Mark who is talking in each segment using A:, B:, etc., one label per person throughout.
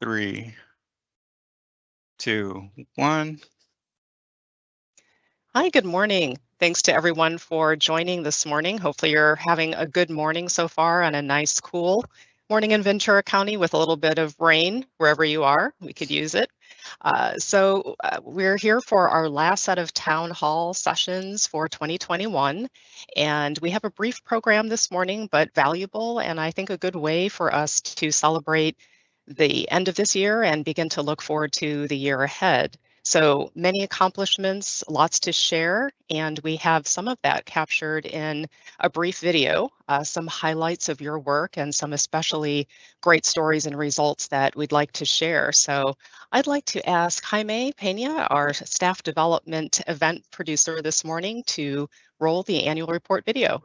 A: 3, 2, 1.
B: Hi, good morning. Thanks to everyone for joining this morning. Hopefully you're having a good morning so far on a nice, cool morning in Ventura County with a little bit of rain wherever you are. We could use it. We're here for our last set of town hall sessions for 2021. And we have a brief program this morning, but valuable, and I think a good way for us to celebrate the end of this year and begin to look forward to the year ahead. So many accomplishments, lots to share, and we have some of that captured in a brief video, some highlights of your work and some especially great stories and results that we'd like to share. So I'd like to ask Jaime Pena, our staff development event producer this morning, to roll the annual report video.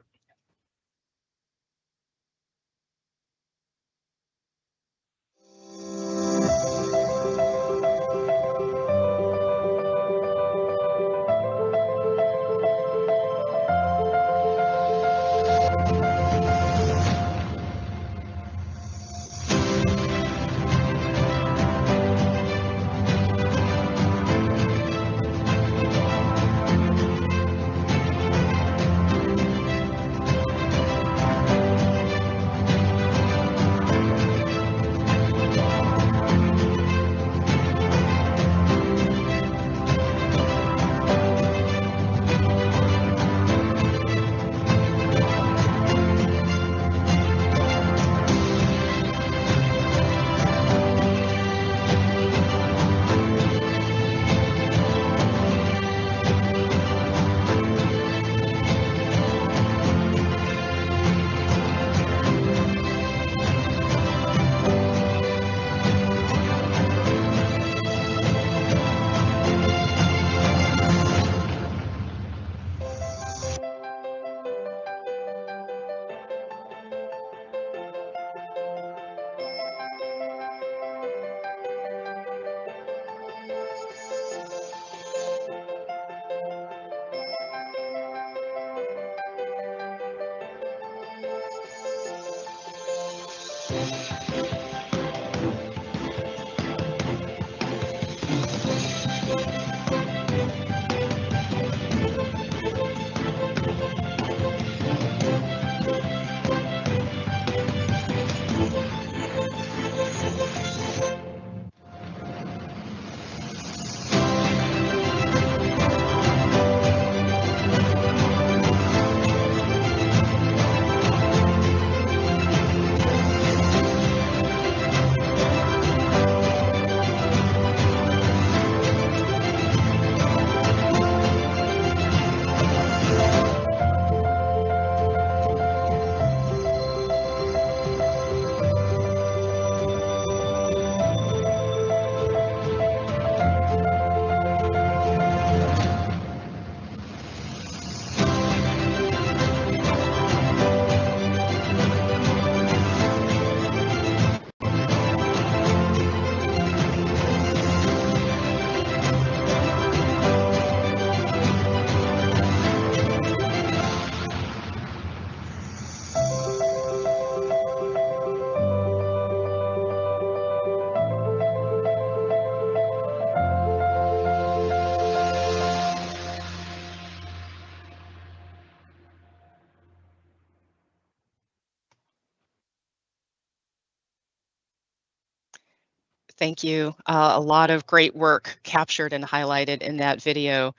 B: Thank you. A lot of great work captured and highlighted in that video.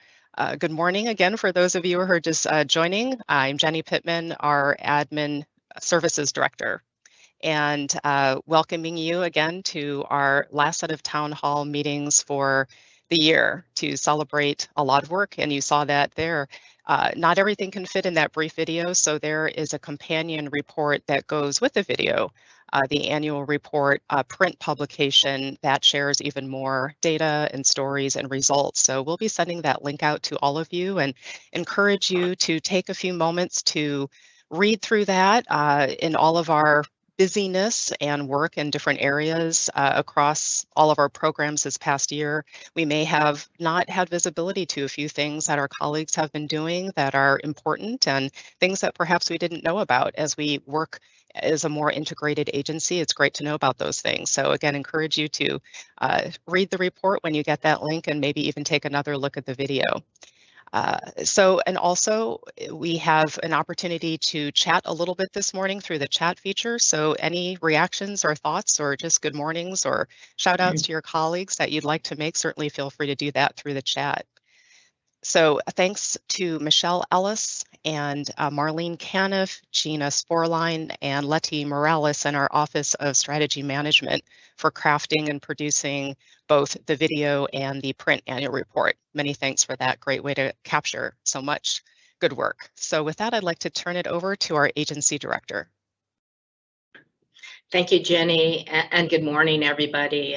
B: Good morning again for those of you who are just joining. I'm Jenny Pittman, our Admin Services Director, and welcoming you again to our last set of town hall meetings for the year to celebrate a lot of work, and you saw that there. Not everything can fit in that brief video, so there is a companion report that goes with the video, the annual report print publication that shares even more data and stories and results. So we'll be sending that link out to all of you and encourage you to take a few moments to read through that in all of our busyness and work in different areas across all of our programs this past year, we may have not had visibility to a few things that our colleagues have been doing that are important and things that perhaps we didn't know about as we work as a more integrated agency. It's great to know about those things. So again, encourage you to read the report when you get that link and maybe even take another look at the video. And also we have an opportunity to chat a little bit this morning through the chat feature. So any reactions or thoughts or just good mornings or shout outs to your colleagues that you'd like to make, certainly feel free to do that through the chat. So thanks to Michelle Ellis and Marlene Caniff, Gina Sporline, and Letty Morales in our Office of Strategy Management for crafting and producing both the video and the print annual report. Many thanks for that. Great way to capture so much good work. So with that, I'd like to turn it over to our agency director.
A: Thank you, Jenny, and good morning, everybody.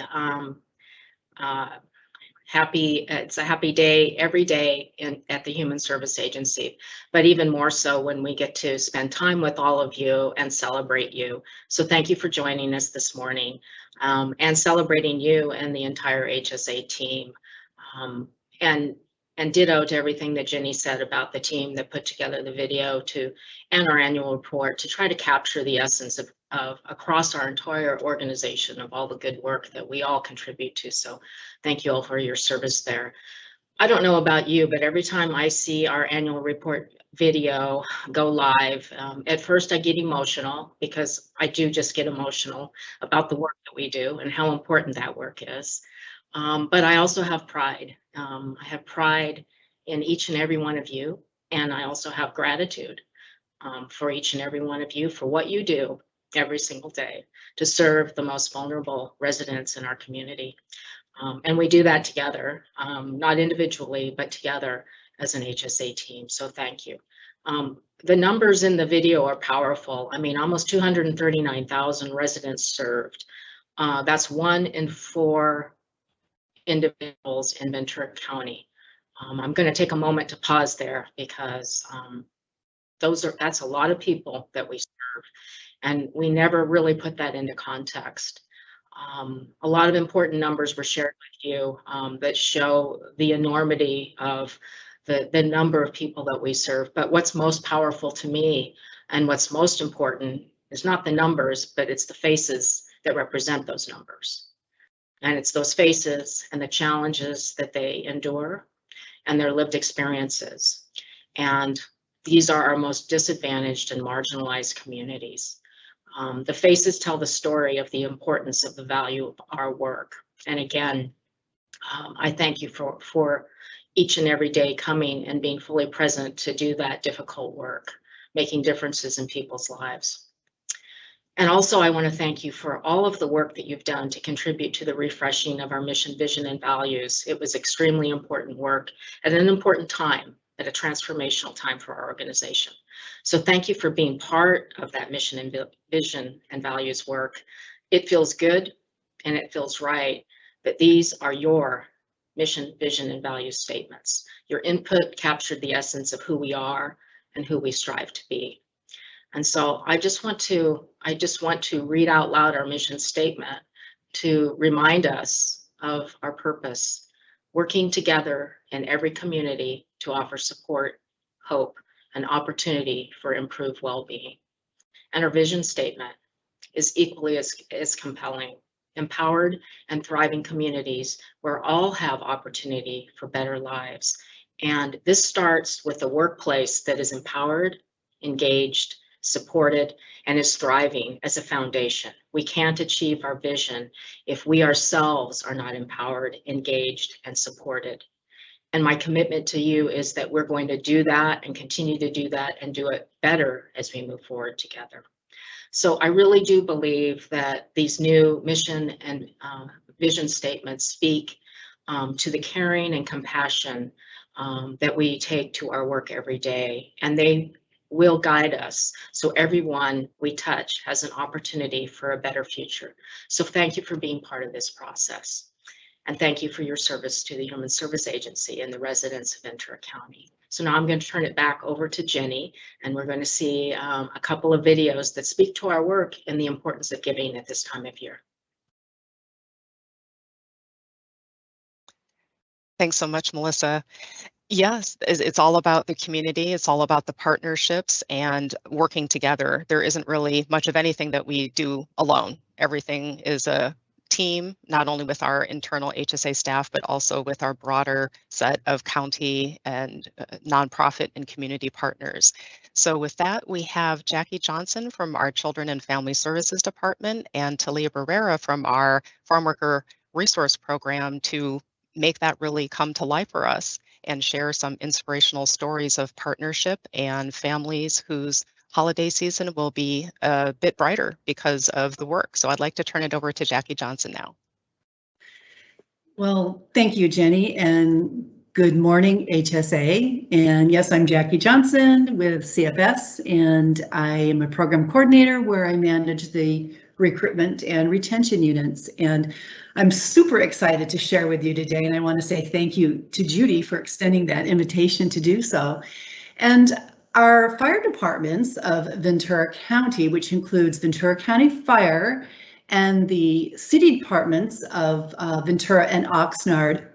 A: It's a happy day every day at the Human Service Agency, but even more so when we get to spend time with all of you and celebrate you. So thank you for joining us this morning and celebrating you and the entire HSA team. And ditto to everything that Jenny said about the team that put together the video and our annual report to try to capture the essence of across our entire organization of all the good work that we all contribute to. So thank you all for your service there. I don't know about you, but every time I see our annual report video go live, at first I get emotional because I do just get emotional about the work that we do and how important that work is. But I also have pride. I have pride in each and every one of you, and I also have gratitude for each and every one of you for what you do every single day to serve the most vulnerable residents in our community. And we do that together, not individually, but together as an HSA team. So thank you. The numbers in the video are powerful. I mean, almost 239,000 residents served. That's 1 in 4 individuals in Ventura County. I'm going to take a moment to pause there because that's a lot of people that we serve, and we never really put that into context. A lot of important numbers were shared with you that show the enormity of the number of people that we serve. But what's most powerful to me and what's most important is not the numbers, but it's the faces that represent those numbers. And it's those faces and the challenges that they endure and their lived experiences. And these are our most disadvantaged and marginalized communities. The faces tell the story of the importance of the value of our work. And again, I thank you for each and every day coming and being fully present to do that difficult work, making differences in people's lives. And also, I want to thank you for all of the work that you've done to contribute to the refreshing of our mission, vision, and values. It was extremely important work at an important time, at a transformational time for our organization. So thank you for being part of that mission and vision and values work. It feels good and it feels right that these are your mission, vision, and values statements. Your input captured the essence of who we are and who we strive to be. And so I just want to read out loud our mission statement to remind us of our purpose, working together in every community to offer support, hope, and opportunity for improved well-being. And our vision statement is equally as compelling, empowered and thriving communities where all have opportunity for better lives. And this starts with a workplace that is empowered, engaged, supported, and is thriving as a foundation. We can't achieve our vision if we ourselves are not empowered, engaged, and supported. And my commitment to you is that we're going to do that and continue to do that and do it better as we move forward together. So I really do believe that these new mission and vision statements speak to the caring and compassion that we take to our work every day, and they will guide us so everyone we touch has an opportunity for a better future. So thank you for being part of this process. And thank you for your service to the Human Service Agency and the residents of Ventura County. So now I'm going to turn it back over to Jenny, and we're going to see a couple of videos that speak to our work and the importance of giving at this time of year.
B: Thanks so much, Melissa. Yes, it's all about the community. It's all about the partnerships and working together. There isn't really much of anything that we do alone. Everything is a team, not only with our internal HSA staff, but also with our broader set of county and nonprofit and community partners. So with that, we have Jackie Johnson from our Children and Family Services Department and Talia Barrera from our Farm Worker Resource Program to make that really come to life for us and share some inspirational stories of partnership and families whose holiday season will be a bit brighter because of the work. So I'd like to turn it over to Jackie Johnson now.
C: Well, thank you, Jenny, and good morning, HSA. And yes, I'm Jackie Johnson with CFS, and I am a program coordinator where I manage the recruitment and retention units. And I'm super excited to share with you today, and I want to say thank you to Judy for extending that invitation to do so. And our fire departments of Ventura County, which includes Ventura County Fire and the city departments of Ventura and Oxnard,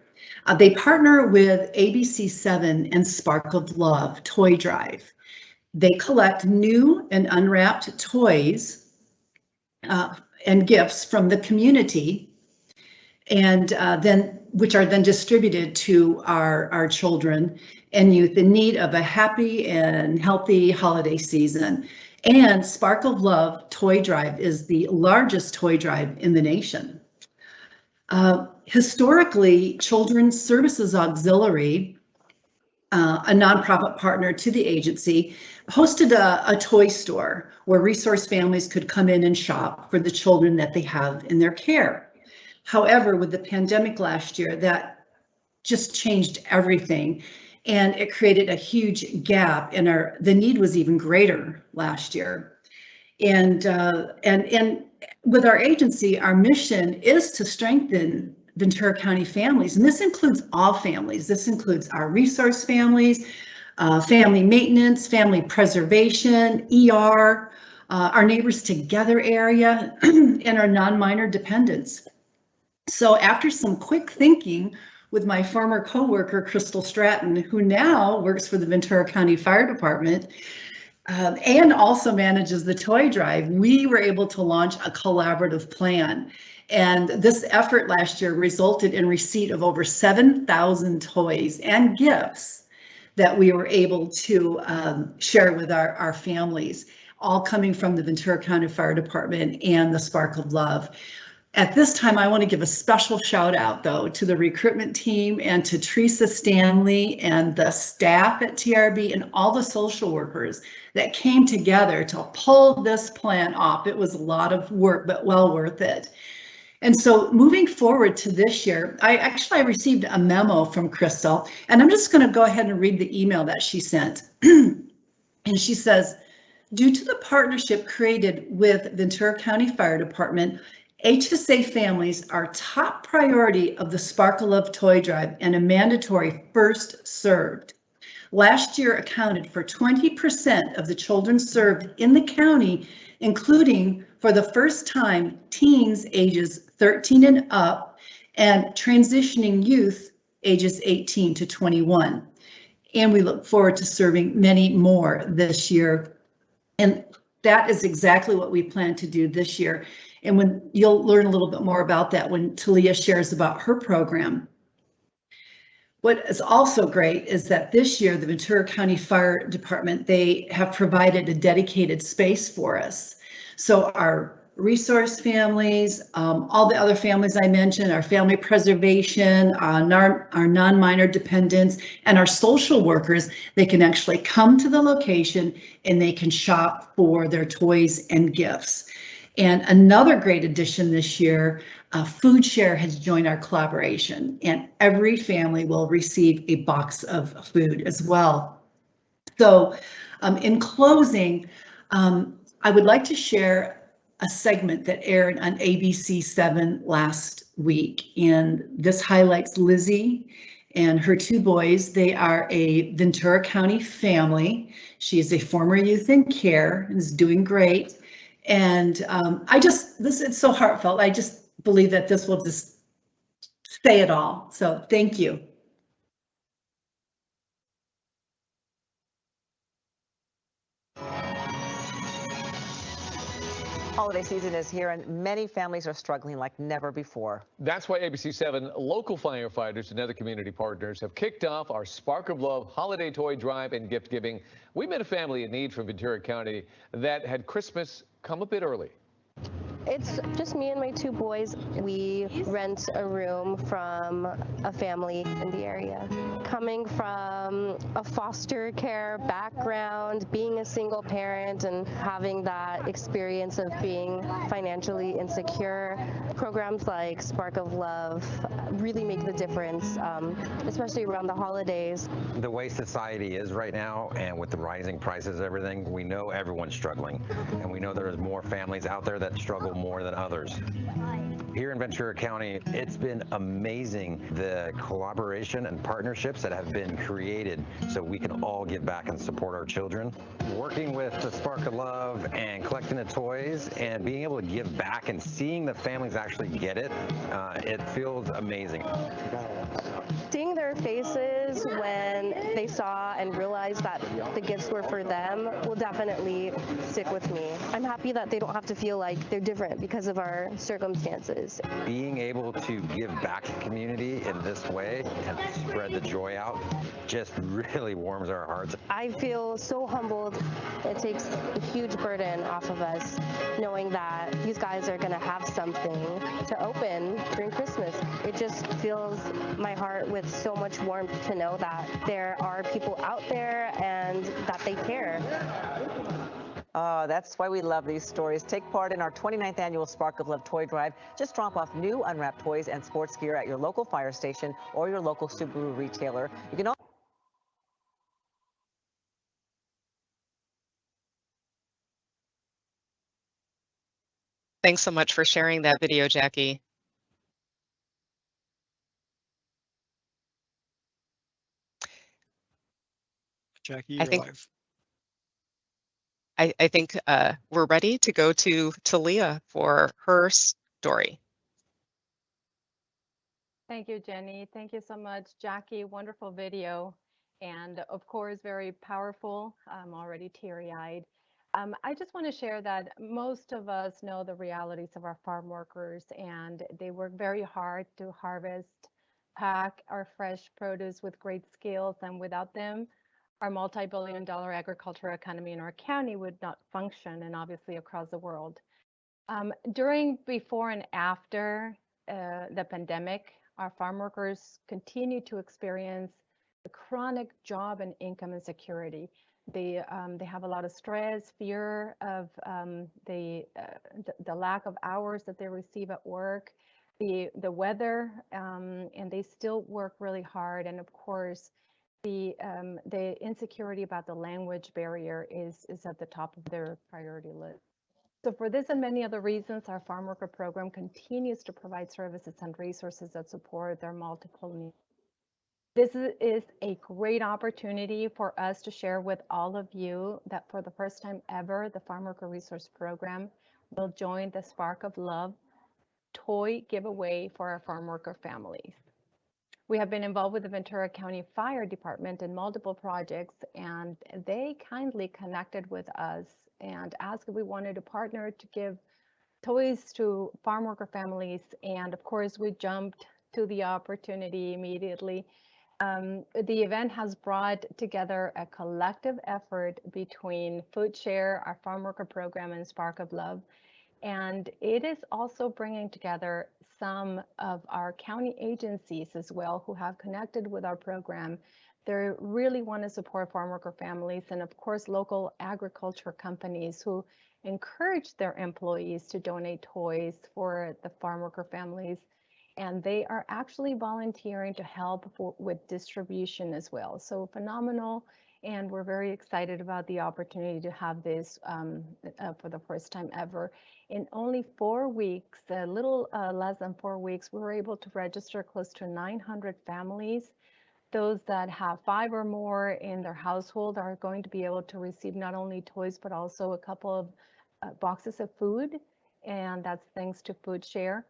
C: they partner with ABC7 and Spark of Love Toy Drive. They collect new and unwrapped toys and gifts from the community, and which are then distributed to our children and youth in need of a happy and healthy holiday season. And Spark of Love Toy Drive is the largest toy drive in the nation. Historically, Children's Services Auxiliary, a nonprofit partner to the agency, hosted a toy store where resource families could come in and shop for the children that they have in their care. However, with the pandemic last year, that just changed everything, and it created a huge gap, and the need was even greater last year. And with our agency, our mission is to strengthen Ventura County families, and this includes all families. This includes our resource families, family maintenance, family preservation, ER, our Neighbors Together area, and our non-minor dependents. So after some quick thinking with my former coworker, Crystal Stratton, who now works for the Ventura County Fire Department and also manages the toy drive, we were able to launch a collaborative plan. And this effort last year resulted in receipt of over 7,000 toys and gifts that we were able to share with our families, all coming from the Ventura County Fire Department and the Spark of Love. At this time, I want to give a special shout out, though, to the recruitment team and to Teresa Stanley and the staff at TRB and all the social workers that came together to pull this plan off. It was a lot of work, but well worth it. And so moving forward to this year, I received a memo from Crystal, and I'm just going to go ahead and read the email that she sent. And she says, due to the partnership created with Ventura County Fire Department, HSA families are top priority of the Spark of Love Toy Drive and a mandatory first served. Last year accounted for 20% of the children served in the county, including for the first time teens ages 13 and up and transitioning youth ages 18 to 21. And we look forward to serving many more this year. And that is exactly what we plan to do this year. And when you'll learn a little bit more about that when Talia shares about her program. What is also great is that this year, the Ventura County Fire Department, they have provided a dedicated space for us. So our resource families, all the other families I mentioned, our family preservation, our non-minor dependents, and our social workers, they can actually come to the location and they can shop for their toys and gifts. And another great addition this year, Food Share has joined our collaboration, and every family will receive a box of food as well. So in closing, I would like to share a segment that aired on ABC7 last week, and this highlights Lizzie And her two boys, they are a Ventura County family. She is a former youth in care and is doing great. And it's so heartfelt. I just believe that this will just say it all. So thank you.
D: Holiday season is here and many families are struggling like never before.
E: That's why ABC7 local firefighters and other community partners have kicked off our Spark of Love holiday toy drive and gift giving. We met a family in need from Ventura County that had Christmas come a bit early.
F: It's just me and my two boys. We rent a room from a family in the area. Coming from a foster care background, being a single parent and having that experience of being financially insecure, programs like Spark of Love really make the difference, especially around the holidays.
G: The way society is right now and with the rising prices of everything, we know everyone's struggling. And we know there's more families out there that struggle more than others. Here in Ventura County, it's been amazing the collaboration and partnerships that have been created so we can all give back and support our children. Working with the Spark of Love and collecting the toys and being able to give back and seeing the families actually get it, it feels amazing.
F: Seeing their faces when they saw and realized that the gifts were for them will definitely stick with me. I'm happy that they don't have to feel like they're different because of our circumstances.
G: Being able to give back to the community in this way and spread the joy out just really warms our hearts.
F: I feel so humbled. It takes a huge burden off of us knowing that these guys are going to have something to open during Christmas. It just fills my heart with so much warmth to know that there are people out there and that they care.
D: That's why we love these stories. Take part in our 29th annual Spark of Love toy drive. Just drop off new unwrapped toys and sports gear at your local fire station or your local Subaru retailer. You can also
B: Thanks so much for sharing that video, Jackie.
H: Jackie, you're live.
B: I think we're ready to go to Leah for her story.
I: Thank you, Jenny. Thank you so much, Jackie. Wonderful video. And of course, very powerful. I'm already teary-eyed. I just want to share that most of us know the realities of our farm workers, and they work very hard to harvest, pack our fresh produce with great skills, and without them, our multi-billion-dollar agricultural economy in our county would not function, and obviously across the world. Before and after the pandemic, our farm workers continue to experience the chronic job and income insecurity. They have a lot of stress, fear of the lack of hours that they receive at work, the weather, and they still work really hard. And of course, the insecurity about the language barrier is at the top of their priority list. So for this and many other reasons, our farm worker program continues to provide services and resources that support their multiple needs. This is a great opportunity for us to share with all of you that for the first time ever, the Farm Worker Resource Program will join the Spark of Love toy giveaway for our farm worker families. We have been involved with the Ventura County Fire Department in multiple projects, and they kindly connected with us and asked if we wanted to partner to give toys to farm worker families. And of course, we jumped to the opportunity immediately. The event has brought together a collective effort between Food Share, our farm worker program, and Spark of Love. And it is also bringing together some of our county agencies as well who have connected with our program. They really want to support farm worker families, and of course, local agriculture companies who encourage their employees to donate toys for the farm worker families. And they are actually volunteering to help with distribution as well. So phenomenal. And we're very excited about the opportunity to have this for the first time ever. In only 4 weeks, a little less than 4 weeks, we were able to register close to 900 families Those that have 5 or more in their household are going to be able to receive not only toys, but also a couple of boxes of food, and that's thanks to Food Share.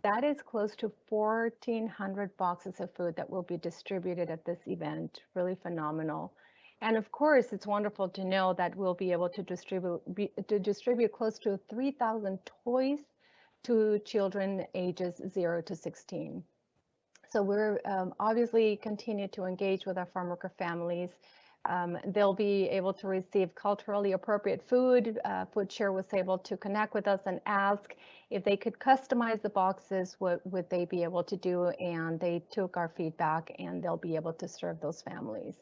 I: That is close to 1,400 boxes of food that will be distributed at this event. Really phenomenal. And of course, it's wonderful to know that we'll be able to distribute close to 3,000 toys to children ages 0 to 16. So we're obviously continue to engage with our farm worker families. They'll be able to receive culturally appropriate food. Food Share was able to connect with us and ask if they could customize the boxes, what would they be able to do? And they took our feedback and they'll be able to serve those families.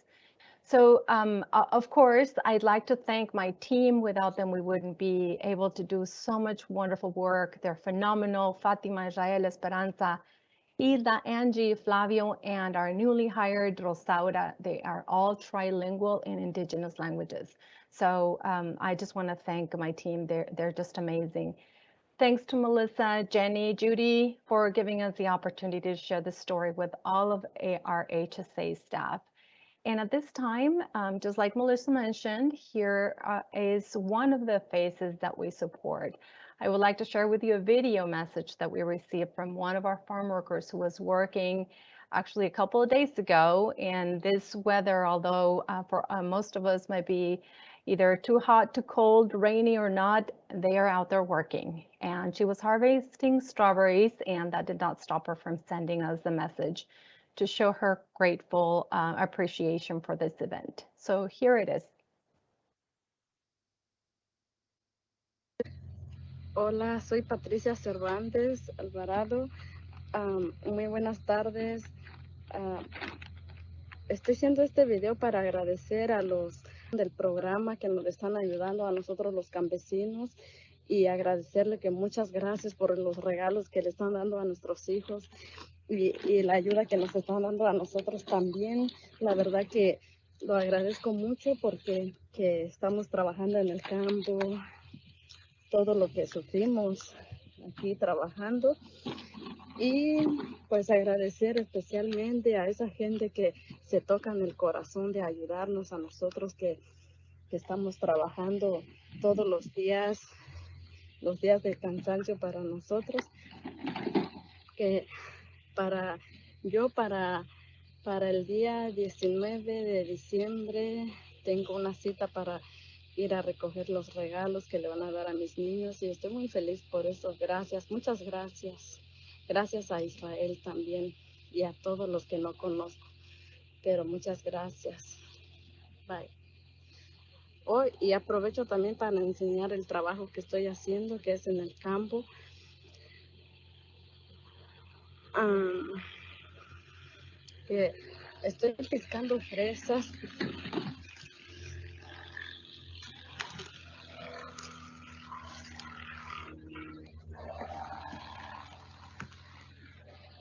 I: So of course, I'd like to thank my team. Without them, we wouldn't be able to do so much wonderful work. They're phenomenal. Fatima, Israel, Esperanza, Hilda, Angie, Flavio, and our newly hired Rosaura. They are all trilingual in indigenous languages. So I just want to thank my team. They're just amazing. Thanks to Melissa, Jenny, Judy for giving us the opportunity to share this story with all of our HSA staff. And at this time, just like Melissa mentioned, here is one of the faces that we support. I would like to share with you a video message that we received from one of our farm workers who was working actually a couple of days ago in this weather, although for most of us might be either too hot, too cold, rainy or not, they are out there working. And she was harvesting strawberries, and that did not stop her from sending us the message to show her grateful appreciation for this event. So here it is.
J: Hola, soy Patricia Cervantes Alvarado. Muy buenas tardes. Estoy haciendo este video para agradecer a los del programa que nos están ayudando a nosotros los campesinos y agradecerle que muchas gracias por los regalos que le están dando a nuestros hijos y la ayuda que nos están dando a nosotros también. La verdad que lo agradezco mucho porque que estamos trabajando en el campo, todo lo que sufrimos aquí trabajando, y pues agradecer especialmente a esa gente que se tocan el corazón de ayudarnos a nosotros que estamos trabajando todos los días de cansancio para nosotros, que para el día 19 de diciembre tengo una cita para ir a recoger los regalos que le van a dar a mis niños y estoy muy feliz por eso. Gracias, muchas gracias. Gracias a Israel también y a todos los que no conozco, pero muchas gracias. Bye. Hoy y aprovecho también para enseñar el trabajo que estoy haciendo, que es en el campo. Que estoy piscando fresas.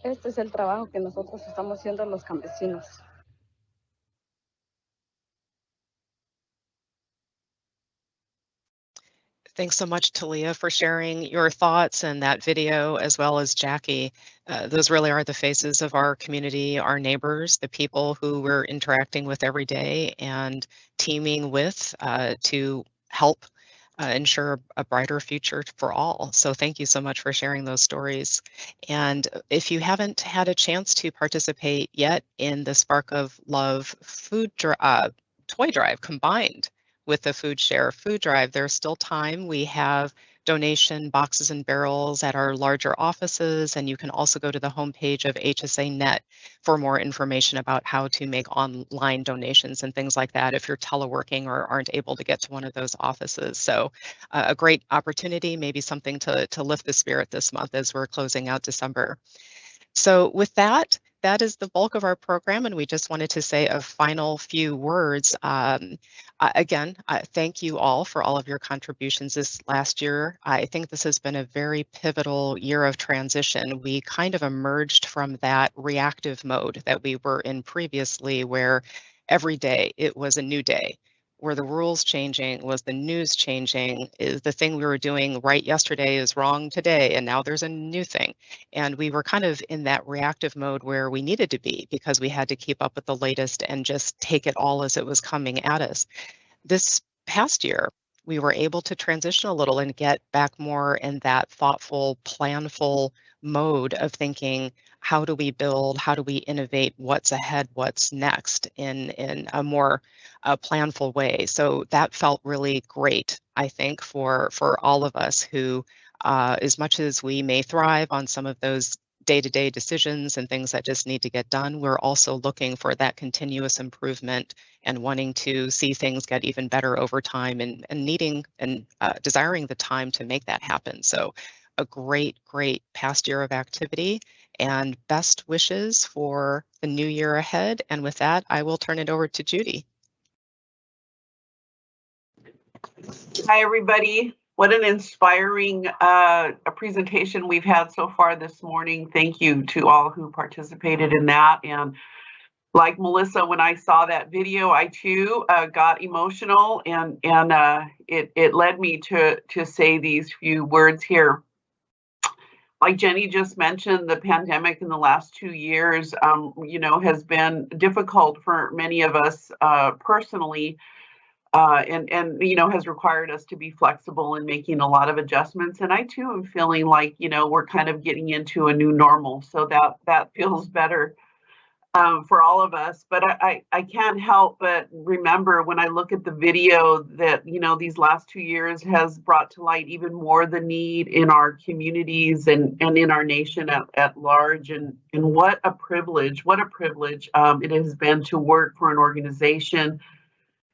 J: Este es el trabajo que nosotros estamos haciendo los campesinos.
B: Thanks so much, Talia, for sharing your thoughts and that video, as well as Jackie. Those really are the faces of our community, our neighbors, the people who we're interacting with every day and teaming with to help ensure a brighter future for all. So thank you so much for sharing those stories. And if you haven't had a chance to participate yet in the Spark of Love toy drive combined with the Food Share food drive, there's still time. We have donation boxes and barrels at our larger offices, and you can also go to the homepage of HSA Net for more information about how to make online donations and things like that if you're teleworking or aren't able to get to one of those offices. So a great opportunity, maybe something to lift the spirit this month as we're closing out December. So with that, that is the bulk of our program, and we just wanted to say a final few words. Again, thank you all for all of your contributions this last year. I think this has been a very pivotal year of transition. We kind of emerged from that reactive mode that we were in previously, where every day it was a new day. were the rules changing? Was the news changing? Is the thing we were doing right yesterday is wrong today, and now there's a new thing? And we were kind of in that reactive mode where we needed to be because we had to keep up with the latest and just take it all as it was coming at us. This past year, we were able to transition a little and get back more in that thoughtful, planful mode of thinking, how do we build, how do we innovate, what's ahead, what's next in a more planful way. So that felt really great, I think, for all of us who, as much as we may thrive on some of those day-to-day decisions and things that just need to get done, we're also looking for that continuous improvement and wanting to see things get even better over time and needing and desiring the time to make that happen. So a great past year of activity, and best wishes for the new year ahead. And with that, I will turn it over to Judy.
K: Hi, everybody. What an inspiring presentation we've had so far this morning. Thank you to all who participated in that. And like Melissa, when I saw that video, I too got emotional, and it led me to say these few words here. Like Jenny just mentioned, the pandemic in the last 2 years, has been difficult for many of us personally. And has required us to be flexible in making a lot of adjustments. And I too am feeling like, we're kind of getting into a new normal. So that feels better for all of us. But I can't help but remember when I look at the video that, these last 2 years has brought to light even more the need in our communities and in our nation at large. And what a privilege it has been to work for an organization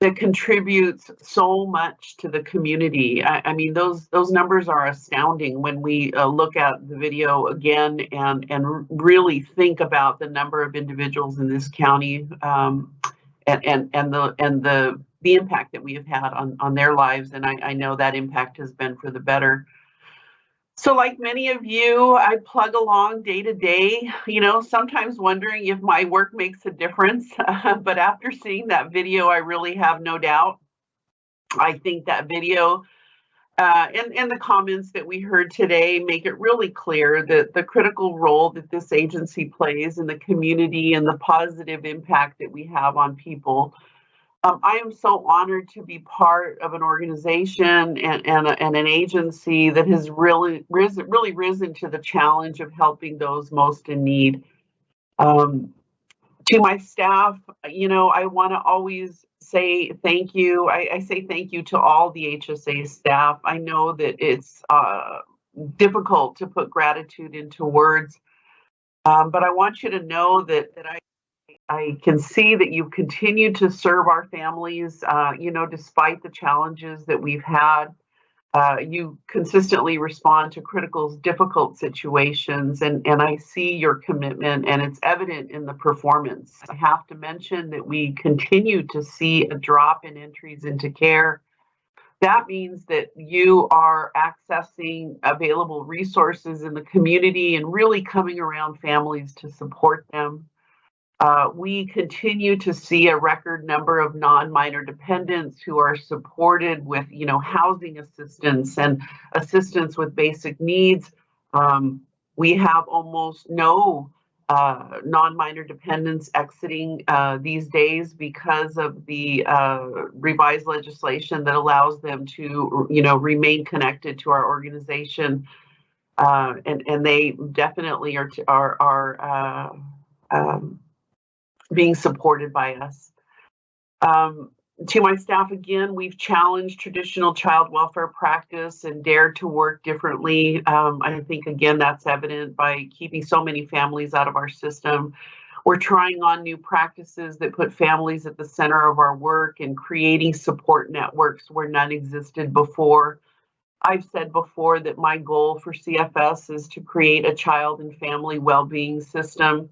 K: that contributes so much to the community. I mean, those numbers are astounding when we look at the video again and really think about the number of individuals in this county and the impact that we have had on their lives. And I know that impact has been for the better. So like many of you, I plug along day to day, sometimes wondering if my work makes a difference. But after seeing that video, I really have no doubt. I think that video and the comments that we heard today make it really clear that the critical role that this agency plays in the community and the positive impact that we have on people. I am so honored to be part of an organization and an agency that has really risen to the challenge of helping those most in need. To my staff, I want to always say thank you. I say thank you to all the HSA staff. I know that it's difficult to put gratitude into words, but I want you to know that I can see that you continue to serve our families, despite the challenges that we've had. You consistently respond to critical, difficult situations, and I see your commitment, and it's evident in the performance. I have to mention that we continue to see a drop in entries into care. That means that you are accessing available resources in the community and really coming around families to support them. We continue to see a record number of non-minor dependents who are supported with, housing assistance and assistance with basic needs. We have almost no non-minor dependents exiting these days because of the revised legislation that allows them to, remain connected to our organization. And they definitely are being supported by us. To my staff, again, we've challenged traditional child welfare practice and dared to work differently. I think, again, that's evident by keeping so many families out of our system. We're trying on new practices that put families at the center of our work and creating support networks where none existed before. I've said before that my goal for CFS is to create a child and family well-being system,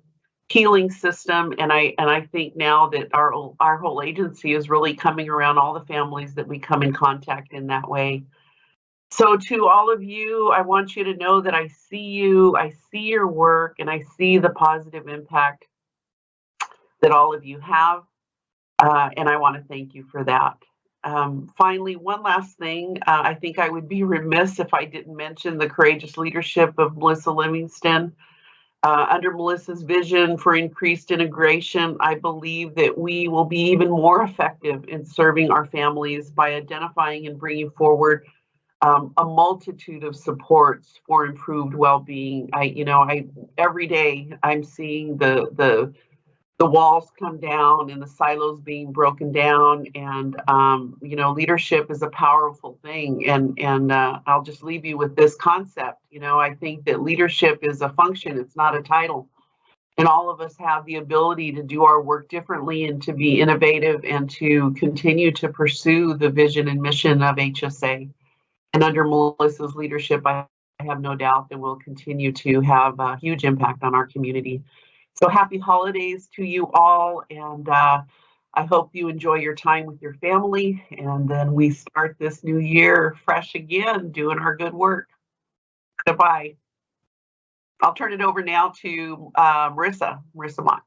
K: healing system, and I think now that our whole agency is really coming around all the families that we come in contact in that way. So to all of you, I want you to know that I see you, I see your work, and I see the positive impact that all of you have, and I want to thank you for that. Finally, one last thing, I think I would be remiss if I didn't mention the courageous leadership of Melissa Livingston. Under Melissa's vision for increased integration, I believe that we will be even more effective in serving our families by identifying and bringing forward a multitude of supports for improved well-being. Every day I'm seeing the walls come down and the silos being broken down, and leadership is a powerful thing. And I'll just leave you with this concept. I think that leadership is a function, it's not a title. And all of us have the ability to do our work differently and to be innovative and to continue to pursue the vision and mission of HSA. And under Melissa's leadership, I have no doubt that we'll continue to have a huge impact on our community. So happy holidays to you all, and I hope you enjoy your time with your family, and then we start this new year fresh again, doing our good work. Goodbye. I'll turn it over now to Marissa Mock.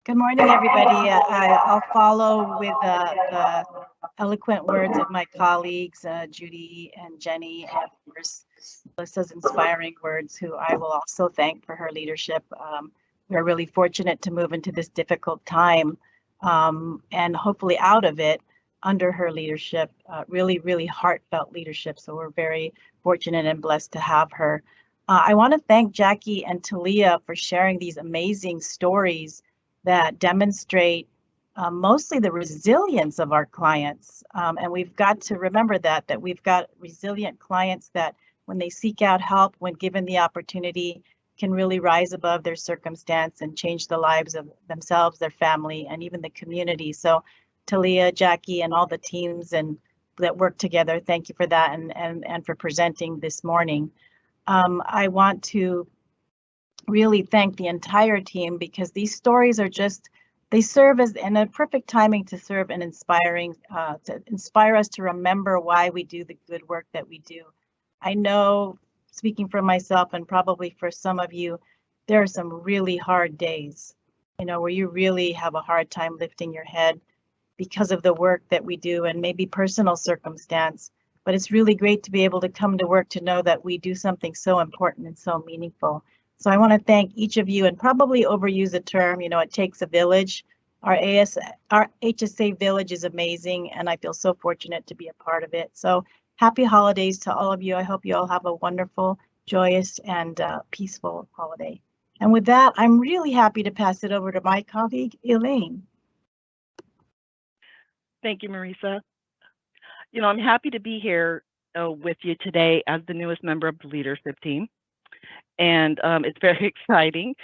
L: Good morning, everybody. I'll follow with the eloquent words of my colleagues, Judy and Jenny, and of course, Melissa's inspiring words, who I will also thank for her leadership. We're really fortunate to move into this difficult time and hopefully out of it under her leadership, really heartfelt leadership. So we're very fortunate and blessed to have her. I want to thank Jackie and Talia for sharing these amazing stories that demonstrate mostly the resilience of our clients. And we've got to remember that we've got resilient clients that when they seek out help, when given the opportunity, can really rise above their circumstance and change the lives of themselves, their family, and even the community. So Talia, Jackie, and all the teams and that work together, thank you for that and for presenting this morning. I want to really thank the entire team, because these stories are they serve as in a perfect timing to serve and to inspire us to remember why we do the good work that we do. I know, speaking for myself and probably for some of you, there are some really hard days, where you really have a hard time lifting your head because of the work that we do and maybe personal circumstance. But it's really great to be able to come to work to know that we do something so important and so meaningful. So I want to thank each of you, and probably overuse the term, it takes a village. Our HSA village is amazing, and I feel so fortunate to be a part of it. So happy holidays to all of you. I hope you all have a wonderful, joyous, and peaceful holiday. And with that, I'm really happy to pass it over to my colleague, Elaine.
M: Thank you, Marissa. I'm happy to be here with you today as the newest member of the leadership team. And it's very exciting.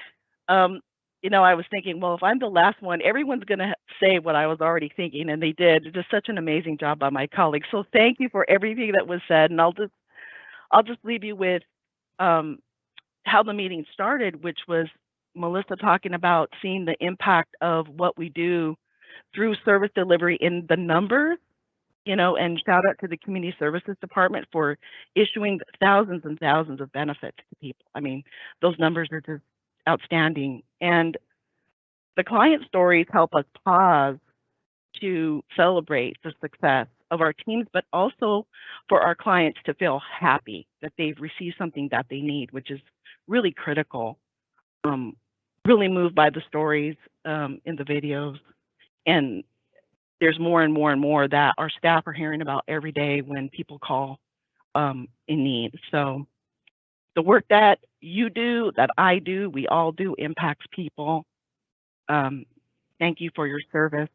M: I was thinking, well, if I'm the last one, everyone's going to say what I was already thinking, and they did. Just such an amazing job by my colleagues. So thank you for everything that was said, and I'll just leave you with how the meeting started, which was Melissa talking about seeing the impact of what we do through service delivery in the numbers. And shout out to the Community Services Department for issuing thousands and thousands of benefits to people. I mean, those numbers are just outstanding. And the client stories help us pause to celebrate the success of our teams, but also for our clients to feel happy that they've received something that they need, which is really critical. Really moved by the stories in the videos. And there's more and more and more that our staff are hearing about every day when people call in need. So the work that you do, that I do, we all do, impacts people. Thank you for your service.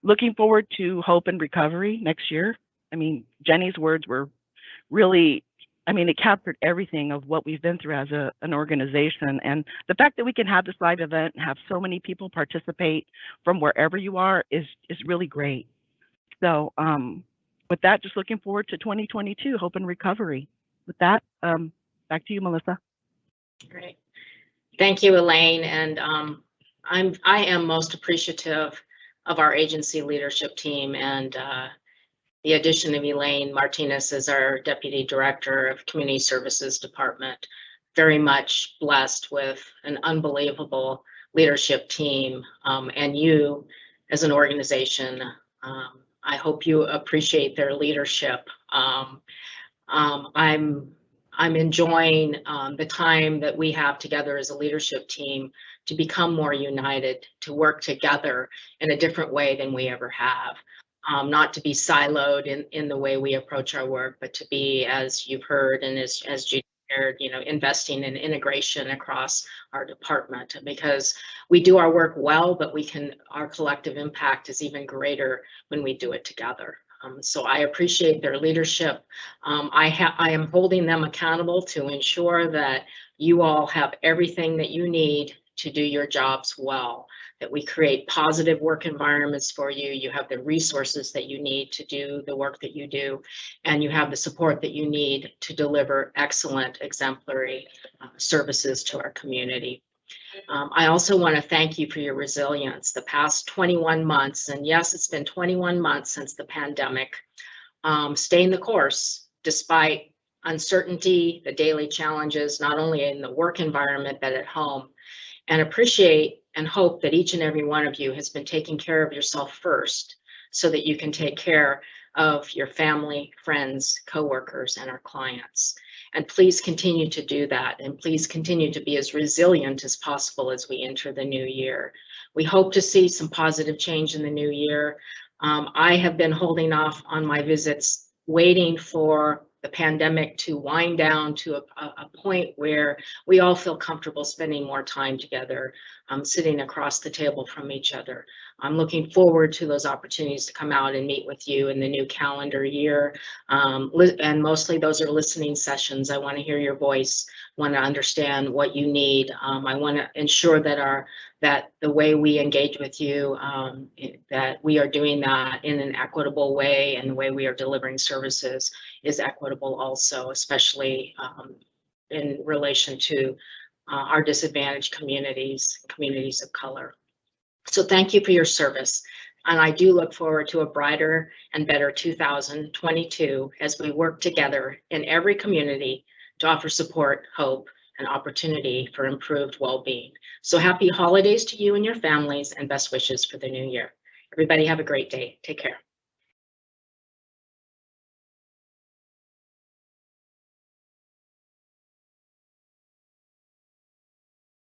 M: Looking forward to hope and recovery next year. I mean, Jenny's words were really, it captured everything of what we've been through as an organization. And the fact that we can have this live event and have so many people participate from wherever you are is really great. So with that, just looking forward to 2022, hope and recovery. With that, back to you, Melissa.
A: Great. Thank you, Elaine. And I am most appreciative of our agency leadership team and the addition of Elaine Martinez as our Deputy Director of Community Services Department. Very much blessed with an unbelievable leadership team, and you as an organization. I hope you appreciate their leadership. I'm enjoying the time that we have together as a leadership team to become more united, to work together in a different way than we ever have. Not to be siloed in the way we approach our work, but to be, as you've heard and as Judy shared, investing in integration across our department, because we do our work well, but our collective impact is even greater when we do it together. So I appreciate their leadership. I am holding them accountable to ensure that you all have everything that you need to do your jobs well, that we create positive work environments for you. You have the resources that you need to do the work that you do, and you have the support that you need to deliver excellent, exemplary services to our community. I also want to thank you for your resilience the past 21 months. And yes, it's been 21 months since the pandemic. Staying the course despite uncertainty, the daily challenges, not only in the work environment, but at home. And appreciate and hope that each and every one of you has been taking care of yourself first so that you can take care of your family, friends, coworkers, and our clients. And please continue to do that. And please continue to be as resilient as possible as we enter the new year. We hope to see some positive change in the new year. I have been holding off on my visits, waiting for the pandemic to wind down to a point where we all feel comfortable spending more time together, sitting across the table from each other. I'm looking forward to those opportunities to come out and meet with you in the new calendar year. And mostly those are listening sessions. I want to hear your voice, want to understand what you need. I want to ensure that the way we engage with you, that we are doing that in an equitable way, and the way we are delivering services is equitable also, especially in relation to our disadvantaged communities of color. So thank you for your service. And I do look forward to a brighter and better 2022 as we work together in every community to offer support, hope, and opportunity for improved well-being. So happy holidays to you and your families, and best wishes for the new year. Everybody have a great day. Take care.